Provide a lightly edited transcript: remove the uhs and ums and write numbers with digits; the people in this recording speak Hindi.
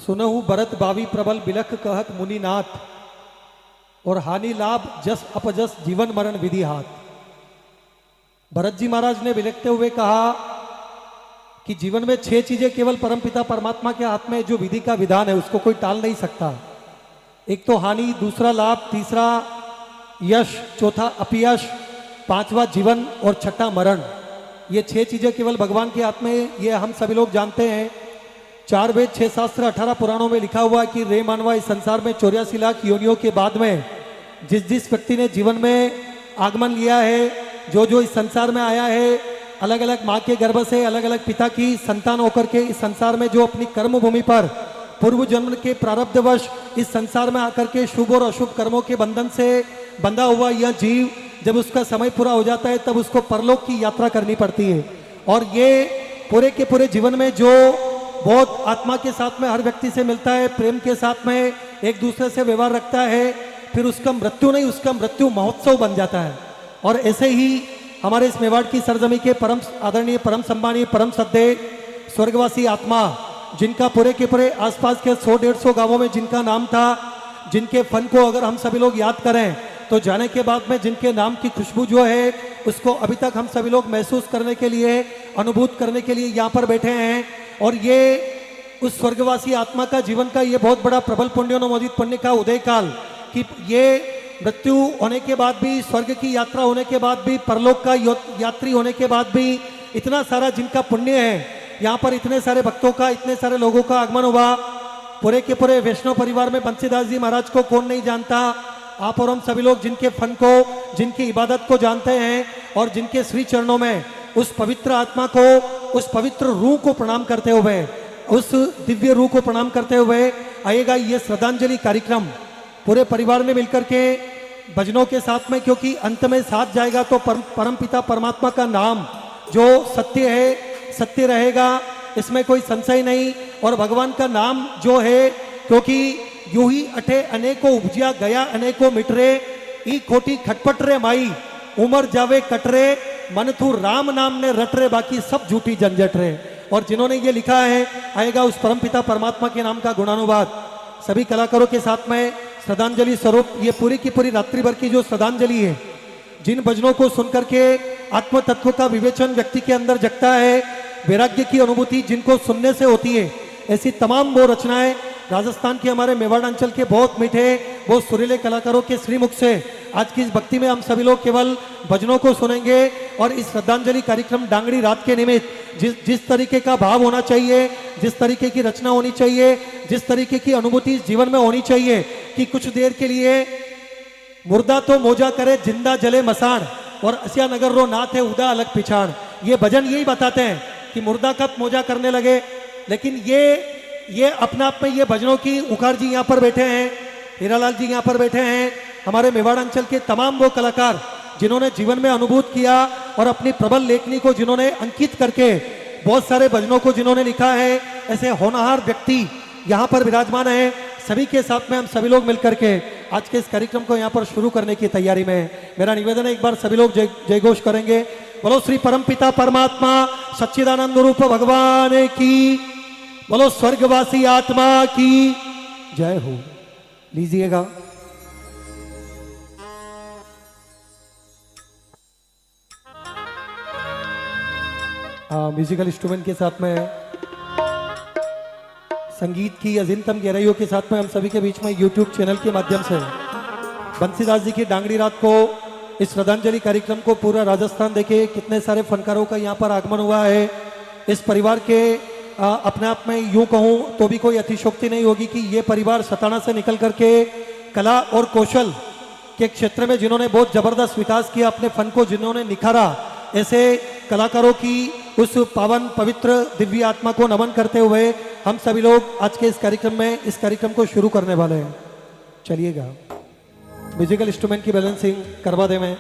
सुनहु भरत बावी प्रबल बिलख कहत मुनिनाथ और हानि लाभ जस अपजस जीवन मरण विधि हाथ। भरत जी महाराज ने बिलखते हुए कहा कि जीवन में 6 चीजें केवल परमपिता परमात्मा के हाथ में, जो विधि का विधान है उसको कोई टाल नहीं सकता। एक तो हानि, दूसरा लाभ, तीसरा यश, चौथा अपयश, पांचवा जीवन और छठा मरण। ये 6 चीजें केवल भगवान के हाथ में, ये हम सभी लोग जानते हैं। 4 वेद 6 शास्त्र 18 पुराणों में लिखा हुआ है कि रे मानवा इस संसार में 84 लाख योनियों के बाद में जिस व्यक्ति ने जीवन में आगमन लिया है, जो इस संसार में आया है, अलग अलग माँ के गर्भ से अलग अलग पिता की संतान होकर के इस संसार में जो अपनी कर्म भूमि पर पूर्व जन्म के प्रारब्धवश इस संसार में आकर के शुभ और अशुभ कर्मों के बंधन से बंधा हुआ यह जीव, जब उसका समय पूरा हो जाता है तब उसको परलोक की यात्रा करनी पड़ती है। और ये पूरे के पूरे जीवन में जो बहुत आत्मा के साथ में हर व्यक्ति से मिलता है, प्रेम के साथ में एक दूसरे से व्यवहार रखता है, फिर उसका मृत्यु नहीं, उसका मृत्यु महोत्सव बन जाता है। और ऐसे ही हमारे इस मेवाड़ की सरजमी के परम आदरणीय, परम सम्मानीय, परम श्रद्धेय स्वर्गवासी आत्मा, जिनका पूरे के पूरे आसपास के 100-150 गांवों में जिनका नाम था, जिनके फन को अगर हम सभी लोग याद करें तो जाने के बाद में जिनके नाम की खुशबू जो है उसको अभी तक हम सभी लोग महसूस करने के लिए, अनुभूत करने के लिए यहाँ पर बैठे हैं। और ये उस स्वर्गवासी आत्मा का जीवन का ये बहुत बड़ा प्रबल पुण्योनुमोदित पुण्य का उदय काल, कि ये मृत्यु होने के बाद भी, स्वर्ग की यात्रा होने के बाद भी, परलोक का यात्री होने के बाद भी इतना सारा जिनका पुण्य है, यहाँ पर इतने सारे भक्तों का, इतने सारे लोगों का आगमन हुआ। पूरे के पूरे वैष्णव परिवार में बंसीदास जी महाराज को कौन नहीं जानता। आप और हम सभी लोग जिनके फन को, जिनकी इबादत को जानते हैं और जिनके श्री चरणों में उस पवित्र आत्मा को, उस पवित्र रूह को प्रणाम करते हुए, उस दिव्य रूह को प्रणाम करते हुए आएगा ये श्रद्धांजलि कार्यक्रम पूरे परिवार ने मिलकर के भजनों के साथ में, क्योंकि अंत में साथ जाएगा तो परम पिता परमात्मा का नाम जो सत्य है, सत्य रहेगा, इसमें कोई संशय नहीं। और भगवान का नाम जो है, क्योंकि यूं ही अठे अनेको उपजिया गया अनेको मिटरे, ई खोटी खटपट रे माई उमर जावे कटरे, मन थू राम नाम ने रट रे, बाकी सब झूठी झंझट रे। और जिन्होंने ये लिखा है आएगा उस परमपिता परमात्मा के नाम का गुणानुवाद। सभी कलाकारों के साथ में श्रद्धांजलि स्वरूप ये पूरी की पूरी रात्रि भर की जो श्रद्धांजलि है, जिन भजनों को सुनकर के आत्म तत्व का विवेचन व्यक्ति के अंदर जगता है, वैराग्य की अनुभूति जिनको सुनने से होती है, ऐसी तमाम वो रचनाएं राजस्थान के हमारे मेवाड़ अंचल के बहुत मीठे, बहुत सुरीले कलाकारों के श्रीमुख से आज की इस भक्ति में हम सभी लोग केवल भजनों को सुनेंगे। और इस श्रद्धांजलि कार्यक्रम डांगड़ी रात के निमित्त जिस तरीके का भाव होना चाहिए, जिस तरीके की रचना होनी चाहिए, जिस तरीके की अनुभूति जीवन में होनी चाहिए, कि कुछ देर के लिए मुर्दा तो मोजा करे जिंदा जले मसाण और असिया नगर रो नाथ है उदा अलग पिछाड़। ये भजन यही बताते हैं कि मुर्दा कब मोजा करने लगे। लेकिन ये अपना आप में ये भजनों की उखाड़ जी यहाँ पर बैठे हैं, हीरालाल जी यहाँ पर बैठे हैं, हमारे मेवाड़ अंचल के तमाम वो कलाकार जिन्होंने जीवन में अनुभूत किया और अपनी प्रबल लेखनी को जिन्होंने अंकित करके बहुत सारे भजनों को जिन्होंने लिखा है, ऐसे होनहार व्यक्ति यहाँ पर विराजमान है। सभी के साथ में हम सभी लोग मिलकर के आज के इस कार्यक्रम को यहाँ पर शुरू करने की तैयारी में मेरा निवेदन है, एक बार सभी लोग जय घोष करेंगे। बोलो श्री परमपिता परमात्मा सच्चिदानंद रूप भगवान की, बोलो स्वर्गवासी आत्मा की जय हो। लीजिएगा। म्यूजिकल इंस्ट्रूमेंट के साथ में संगीत की अजिंतम गहराइयों के साथ में हम सभी के बीच में यूट्यूब चैनल के माध्यम से बंसीदास जी की डांगड़ी रात को, इस श्रद्धांजलि कार्यक्रम को पूरा राजस्थान देखे कितने सारे फनकारों का यहाँ पर आगमन हुआ है। इस परिवार के अपने आप में यूं कहूँ तो भी कोई अतिशोक्ति नहीं होगी कि ये परिवार सताना से निकल करके कला और कौशल के क्षेत्र में जिन्होंने बहुत जबरदस्त विकास किया, अपने फन को जिन्होंने निखारा, ऐसे कलाकारों की उस पावन पवित्र दिव्य आत्मा को नमन करते हुए हम सभी लोग आज के इस कार्यक्रम को शुरू करने वाले हैं। चलिएगा, म्यूजिकल इंस्ट्रूमेंट की बैलेंसिंग करवा दे मैं।